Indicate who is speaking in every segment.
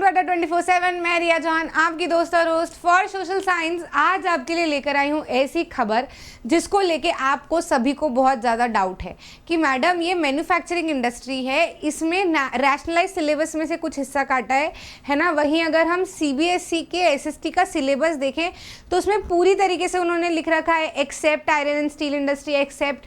Speaker 1: To अड्डा 24/7। मैं रिया John, आपकी दोस्त और होस्ट फॉर सोशल साइंस। आज आपके लिए लेकर आई हूँ ऐसी खबर जिसको लेके आपको सभी को बहुत ज़्यादा डाउट है कि मैडम ये मैन्युफैक्चरिंग इंडस्ट्री है, इसमें रैशनलाइज सिलेबस में से कुछ हिस्सा काटा है ना। वहीं अगर हम सीबीएसई के एसएसटी का सिलेबस देखें तो उसमें पूरी तरीके से उन्होंने लिख रखा है except iron and steel industry, except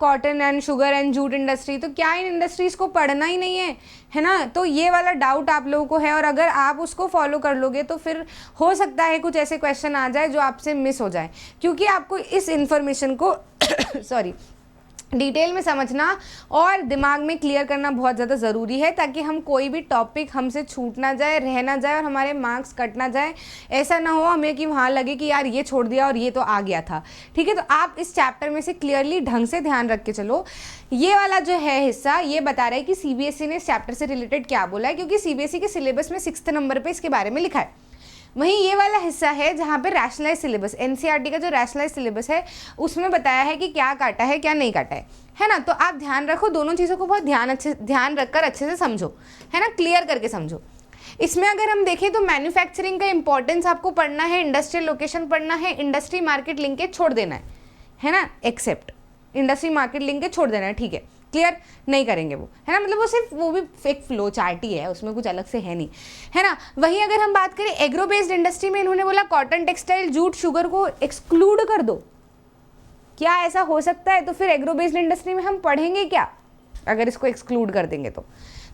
Speaker 1: cotton and sugar and jute industry. तो क्या इन इंडस्ट्रीज को पढ़ना ही नहीं है ना। तो ये वाला डाउट आप लोगों को है, और अगर आप उसको फॉलो कर लोगे तो फिर हो सकता है कुछ ऐसे क्वेश्चन आ जाए जो आपसे मिस हो जाए, क्योंकि आपको इस इंफॉर्मेशन को सॉरी डिटेल में समझना और दिमाग में क्लियर करना बहुत ज़्यादा ज़रूरी है, ताकि हम कोई भी टॉपिक हमसे छूट ना जाए, रह ना जाए और हमारे मार्क्स कट ना जाए। ऐसा ना हो हमें कि वहाँ लगे कि यार ये छोड़ दिया और ये तो आ गया था। ठीक है, तो आप इस चैप्टर में से क्लियरली ढंग से ध्यान रख के चलो। ये वाला जो है हिस्सा ये बता रहा है कि सीबीएसई ने इस चैप्टर से रिलेटेड क्या बोला है, क्योंकि सीबीएसई के सिलेबस में 6th नंबर पर इसके बारे में लिखा है। वहीं ये वाला हिस्सा है जहाँ पे रैशनलाइज सिलेबस, एनसीईआरटी का जो रैशनलाइज सिलेबस है उसमें बताया है कि क्या काटा है क्या नहीं काटा है ना। तो आप ध्यान रखो, दोनों चीज़ों को बहुत ध्यान रखकर अच्छे से समझो, है ना, क्लियर करके समझो। इसमें अगर हम देखें तो मैन्युफैक्चरिंग का इंपॉर्टेंस आपको पढ़ना है, इंडस्ट्रियल लोकेशन पढ़ना है, इंडस्ट्री मार्केट लिंकेज छोड़ देना है ना, एक्सेप्ट इंडस्ट्री मार्केट लिंकेज छोड़ देना है। ठीक है, क्लियर नहीं करेंगे वो, है ना, मतलब वो सिर्फ वो भी एक फ्लो चार्ट ही है, उसमें कुछ अलग से है नहीं, है ना। वहीं अगर हम बात करें एग्रो बेस्ड इंडस्ट्री में, इन्होंने बोला कॉटन, टेक्सटाइल, जूट, शुगर को एक्सक्लूड कर दो। क्या ऐसा हो सकता है? तो फिर एग्रो बेस्ड इंडस्ट्री में हम पढ़ेंगे क्या अगर इसको एक्सक्लूड कर देंगे? तो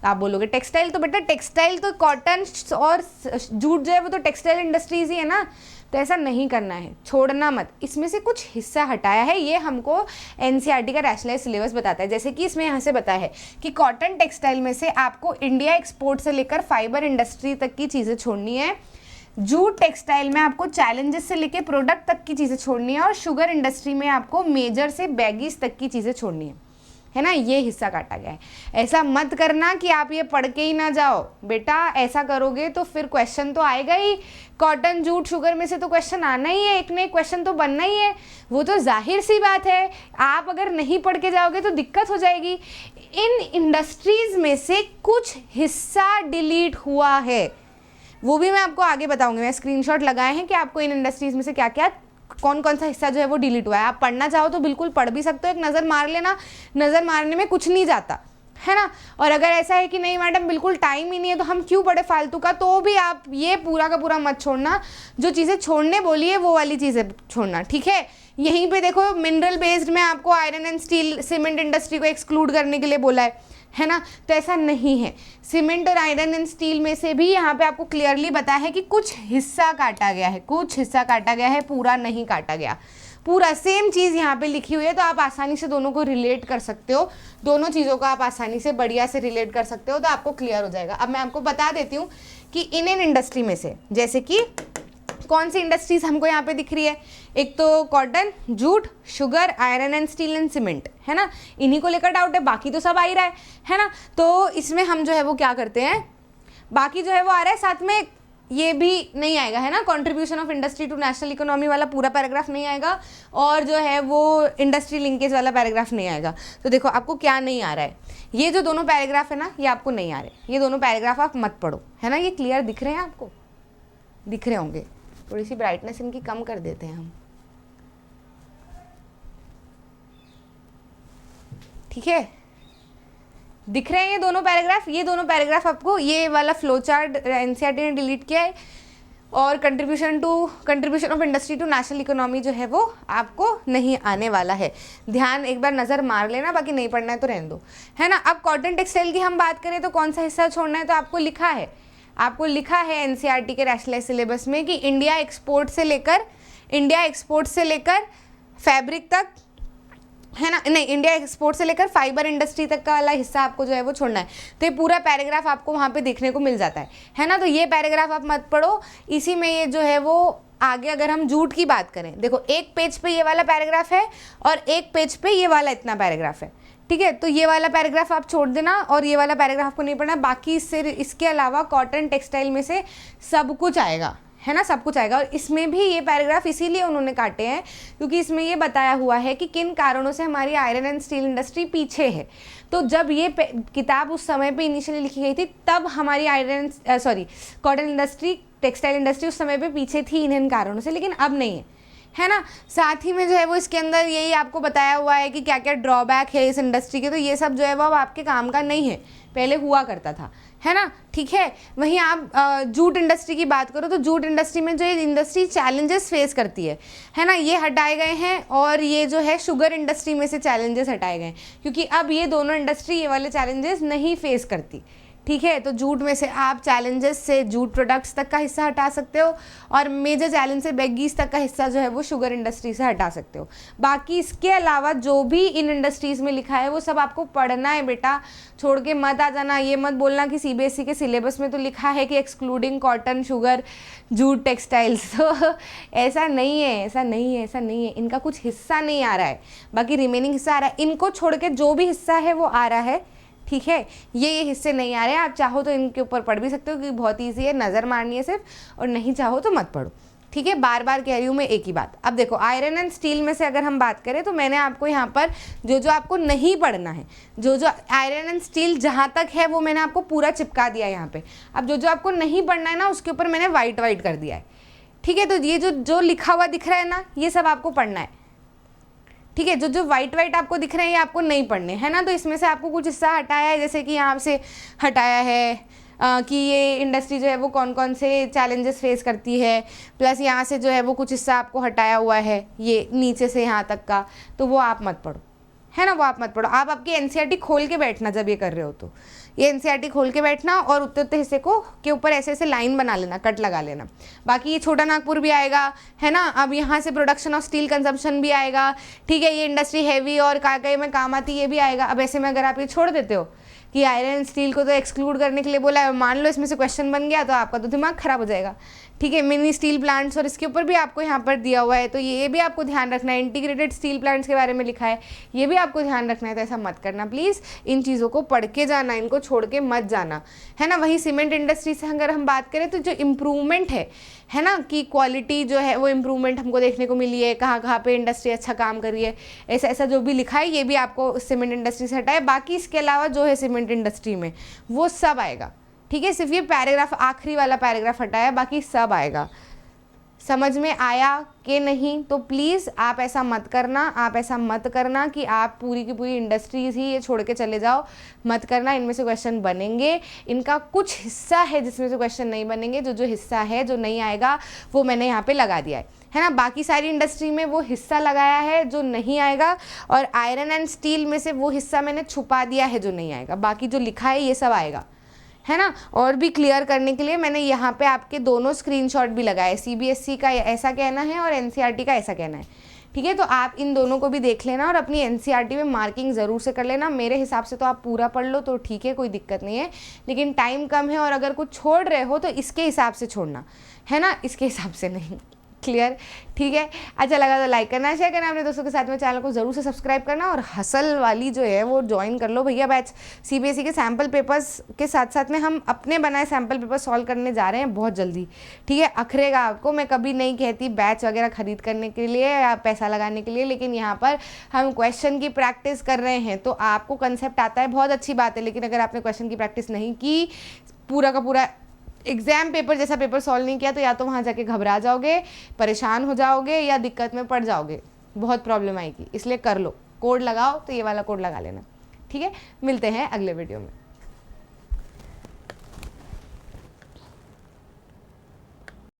Speaker 1: आप बोलोगे टेक्सटाइल, तो बेटा टेक्सटाइल तो कॉटन और जूट जो है वो तो टेक्सटाइल इंडस्ट्रीज ही है ना। तो ऐसा नहीं करना है, छोड़ना मत, इसमें से कुछ हिस्सा हटाया है। ये हमको एनसीईआरटी का रैशनलाइज सिलेबस बताता है। जैसे कि इसमें यहाँ से बताया है कि कॉटन टेक्सटाइल में से आपको इंडिया एक्सपोर्ट से लेकर फाइबर इंडस्ट्री तक की चीज़ें छोड़नी है, जूट टेक्सटाइल में आपको चैलेंजेस से लेकर प्रोडक्ट तक की चीज़ें छोड़नी है, और शुगर इंडस्ट्री में आपको मेजर से बैगीज तक की चीज़ें छोड़नी है ना। ये हिस्सा काटा गया है। ऐसा मत करना कि आप ये पढ़ के ही ना जाओ बेटा, ऐसा करोगे तो फिर क्वेश्चन तो आएगा ही। कॉटन, जूट, शुगर में से तो क्वेश्चन आना ही है, एक ना एक क्वेश्चन तो बनना ही है, वो तो जाहिर सी बात है। आप अगर नहीं पढ़ के जाओगे तो दिक्कत हो जाएगी। इन इंडस्ट्रीज में से कुछ हिस्सा डिलीट हुआ है, वो भी मैं आपको आगे बताऊंगी। मैं स्क्रीनशॉट लगाए हैं कि आपको इन इंडस्ट्रीज में से क्या क्या कौन कौन सा हिस्सा जो है वो डिलीट हुआ है। आप पढ़ना चाहो तो बिल्कुल पढ़ भी सकते हो, एक नज़र मार लेना, नज़र मारने में कुछ नहीं जाता, है ना। और अगर ऐसा है कि नहीं मैडम बिल्कुल टाइम ही नहीं है तो हम क्यों पढ़े फालतू का, तो भी आप ये पूरा का पूरा मत छोड़ना। जो चीज़ें छोड़ने बोली है वो वाली चीज़ें छोड़ना, ठीक है। यहीं पे देखो मिनरल बेस्ड में आपको iron and steel, cement industry को एक्सक्लूड करने के लिए बोला है ना। तो ऐसा नहीं है, सीमेंट और आयरन एंड स्टील में से भी यहाँ पे आपको क्लियरली बताया है कि कुछ हिस्सा काटा गया है, कुछ हिस्सा काटा गया है, पूरा नहीं काटा गया। पूरा सेम चीज़ यहाँ पे लिखी हुई है, तो आप आसानी से दोनों को रिलेट कर सकते हो, दोनों चीज़ों को आप आसानी से बढ़िया से रिलेट कर सकते हो, तो आपको क्लियर हो जाएगा। अब मैं आपको बता देती हूँ कि इन इंडस्ट्री में से जैसे कि कौन सी इंडस्ट्रीज हमको यहाँ पे दिख रही है। एक तो cotton, jute, sugar, iron and steel and cement, है ना। इन्हीं को लेकर डाउट है, बाकी तो सब आ ही रहा है ना। तो इसमें हम जो है वो क्या करते हैं, बाकी जो है वो आ रहा है, साथ में ये भी नहीं आएगा, है ना। Contribution of industry to national economy वाला पूरा पैराग्राफ नहीं आएगा, और जो है वो इंडस्ट्री लिंकेज वाला पैराग्राफ नहीं आएगा। तो देखो आपको क्या नहीं आ रहा है, ये जो दोनों पैराग्राफ है ना ये आपको नहीं आ रहे, ये दोनों पैराग्राफ आप मत पढ़ो, है ना। ये क्लियर दिख रहे हैं आपको, दिख रहे होंगे। थोड़ी सी ब्राइटनेस इनकी कम कर देते हैं हम, ठीक है। दिख रहे हैं ये दोनों पैराग्राफ, ये दोनों पैराग्राफ आपको, ये वाला फ्लो चार्ट एनसीईआरटी ने डिलीट किया है, और contribution of industry to national economy जो है वो आपको नहीं आने वाला है। ध्यान एक बार नज़र मार लेना, बाकी नहीं पढ़ना है तो रहने दो, है ना। अब कॉटन टेक्सटाइल की हम बात करें तो कौन सा हिस्सा छोड़ना है, तो आपको लिखा है एनसीईआरटी के रैशनलाइज सिलेबस में कि इंडिया एक्सपोर्ट से लेकर फैब्रिक तक, है ना, नहीं, इंडिया एक्सपोर्ट से लेकर फाइबर इंडस्ट्री तक का वाला हिस्सा आपको जो है वो छोड़ना है। तो ये पूरा पैराग्राफ आपको वहाँ पे देखने को मिल जाता है ना। तो ये पैराग्राफ आप मत पढ़ो, इसी में ये जो है वो आगे अगर हम जूट की बात करें, देखो एक पेज पे ये वाला पैराग्राफ है और एक पेज पे ये वाला इतना पैराग्राफ है, ठीक है। तो ये वाला पैराग्राफ आप छोड़ देना, और ये वाला पैराग्राफ को नहीं पढ़ना। बाकी इसके अलावा कॉटन टेक्सटाइल में से सब कुछ आएगा, है ना, सब कुछ आएगा। और इसमें भी ये पैराग्राफ इसीलिए उन्होंने काटे हैं क्योंकि इसमें ये बताया हुआ है कि किन कारणों से हमारी आयरन एंड स्टील इंडस्ट्री पीछे है। तो जब ये किताब उस समय पे इनिशियली लिखी गई थी तब हमारी कॉटन इंडस्ट्री, टेक्सटाइल इंडस्ट्री उस समय पे पीछे थी इन कारणों से, लेकिन अब नहीं है ना। साथ ही में जो है वो इसके अंदर यही आपको बताया हुआ है कि क्या क्या ड्रॉबैक है इस इंडस्ट्री के। तो ये सब जो है वो अब आपके काम का नहीं है, पहले हुआ करता था, है ना, ठीक है। वहीं आप जूट इंडस्ट्री की बात करो तो जूट इंडस्ट्री में जो ये इंडस्ट्री चैलेंजेस फेस करती है ना, ये हटाए गए हैं। और ये जो है शुगर इंडस्ट्री में से चैलेंजेस हटाए गए हैं क्योंकि अब ये दोनों इंडस्ट्री ये वाले चैलेंजेस नहीं फेस करती, ठीक है। तो जूट में से आप चैलेंजेस से जूट प्रोडक्ट्स तक का हिस्सा हटा सकते हो और मेजर चैलेंज से बैगीज तक का हिस्सा जो है वो शुगर इंडस्ट्री से हटा सकते हो। बाकी इसके अलावा जो भी इन इंडस्ट्रीज़ में लिखा है वो सब आपको पढ़ना है बेटा, छोड़ के मत आ जाना। ये मत बोलना कि सीबीएसई के सिलेबस में तो लिखा है कि excluding cotton, sugar, jute, textiles. तो ऐसा नहीं है, ऐसा नहीं है, ऐसा नहीं है। इनका कुछ हिस्सा नहीं आ रहा है, बाकी रिमेनिंग हिस्सा आ रहा है। इनको छोड़ के जो भी हिस्सा है वो आ रहा है, ठीक है। ये हिस्से नहीं आ रहे हैं। आप चाहो तो इनके ऊपर पढ़ भी सकते हो क्योंकि बहुत ईजी है, नज़र मारनी है सिर्फ, और नहीं चाहो तो मत पढ़ो, ठीक है। बार बार कह रही हूँ मैं एक ही बात। अब देखो आयरन एंड स्टील में से अगर हम बात करें तो मैंने आपको यहाँ पर जो जो आपको नहीं पढ़ना है, जो जो आयरन एंड स्टील जहाँ तक है वो मैंने आपको पूरा चिपका दिया है यहाँ पे। अब जो जो आपको नहीं पढ़ना है ना उसके ऊपर मैंने वाइट कर दिया है, ठीक है। तो ये जो लिखा हुआ दिख रहा है ना ये सब आपको पढ़ना है, ठीक है। जो जो वाइट आपको दिख रहे हैं ये आपको नहीं पढ़ने, है ना। तो इसमें से आपको कुछ हिस्सा हटाया है, जैसे कि यहाँ से हटाया है कि ये इंडस्ट्री जो है वो कौन कौन से चैलेंजेस फेस करती है, प्लस यहाँ से जो है वो कुछ हिस्सा आपको हटाया हुआ है ये नीचे से यहाँ तक का, तो वो आप मत पढ़ो, है ना, वो आप मत पढ़ो। आप आपकी एनसीईआरटी खोल के बैठना जब ये कर रहे हो, तो ये एनसीईआरटी खोल के बैठना और उतने उतने हिस्से को के ऊपर ऐसे ऐसे लाइन बना लेना, कट लगा लेना। बाकी ये छोटा नागपुर भी आएगा, है ना। अब यहाँ से प्रोडक्शन ऑफ स्टील कंजम्पशन भी आएगा, ठीक है। ये इंडस्ट्री हैवी और काय में काम आती ये भी आएगा। अब ऐसे में अगर आप ये छोड़ देते हो कि आयरन एंड स्टील को तो एक्सक्लूड करने के लिए बोला है, मान लो इसमें से क्वेश्चन बन गया तो आपका तो दिमाग खराब हो जाएगा, ठीक है। मिनी स्टील प्लांट्स और इसके ऊपर भी आपको यहाँ पर दिया हुआ है, तो ये भी आपको ध्यान रखना है। इंटीग्रेटेड स्टील प्लांट्स के बारे में लिखा है, ये भी आपको ध्यान रखना है। तो ऐसा मत करना प्लीज़, इन चीज़ों को पढ़ के जाना, इनको छोड़ के मत जाना, है ना। वहीं सीमेंट इंडस्ट्री से अगर हम बात करें तो जो इम्प्रूवमेंट है ना, कि क्वालिटी जो है वो इम्प्रूवमेंट हमको देखने को मिली है, कहाँ कहाँ पे इंडस्ट्री अच्छा काम कर रही है, ऐसा ऐसा जो भी लिखा है ये भी आपको सीमेंट इंडस्ट्री से हटा है। बाकी इसके अलावा जो है सीमेंट इंडस्ट्री में वो सब आएगा, ठीक है। सिर्फ ये पैराग्राफ, आखिरी वाला पैराग्राफ हटाया, बाकी सब आएगा। समझ में आया कि नहीं? तो प्लीज़ आप ऐसा मत करना, आप ऐसा मत करना कि आप पूरी की पूरी इंडस्ट्रीज़ ही ये छोड़ के चले जाओ, मत करना। इनमें से क्वेश्चन बनेंगे, इनका कुछ हिस्सा है जिसमें से क्वेश्चन नहीं बनेंगे। जो जो हिस्सा है जो नहीं आएगा वो मैंने यहाँ पे लगा दिया है ना। बाकी सारी इंडस्ट्री में वो हिस्सा लगाया है जो नहीं आएगा, और आयरन एंड स्टील में से वो हिस्सा मैंने छुपा दिया है जो नहीं आएगा। बाकी जो लिखा है ये सब आएगा, है ना। और भी क्लियर करने के लिए मैंने यहाँ पे आपके दोनों स्क्रीनशॉट भी लगाए, सीबीएसई का ऐसा कहना है और एनसीईआरटी का ऐसा कहना है, ठीक है। तो आप इन दोनों को भी देख लेना और अपनी एनसीईआरटी में मार्किंग ज़रूर से कर लेना। मेरे हिसाब से तो आप पूरा पढ़ लो तो ठीक है, कोई दिक्कत नहीं है, लेकिन टाइम कम है और अगर कुछ छोड़ रहे हो तो इसके हिसाब से छोड़ना, है ना, इसके हिसाब से नहीं। क्लियर? ठीक है। अच्छा लगा तो लाइक करना, शेयर करना अपने दोस्तों के साथ में, चैनल को ज़रूर से सब्सक्राइब करना और हसल वाली जो है वो ज्वाइन कर लो भैया बैच। सीबीएसई के सैम्पल पेपर्स के साथ साथ में हम अपने बनाए सैम्पल पेपर सॉल्व करने जा रहे हैं बहुत जल्दी, ठीक है। अखरेगा आपको, मैं कभी नहीं कहती बैच वगैरह खरीद करने के लिए या पैसा लगाने के लिए, लेकिन यहाँ पर हम क्वेश्चन की प्रैक्टिस कर रहे हैं। तो आपको कंसेप्ट आता है, बहुत अच्छी बात है, लेकिन अगर आपने क्वेश्चन की प्रैक्टिस नहीं की, पूरा का पूरा एग्जाम पेपर जैसा पेपर सॉल्व नहीं किया, तो या तो वहाँ जाके घबरा जाओगे, परेशान हो जाओगे, या दिक्कत में पड़ जाओगे, बहुत प्रॉब्लम आएगी। इसलिए कर लो, कोड लगाओ तो ये वाला कोड लगा लेना, ठीक है। मिलते हैं अगले वीडियो में।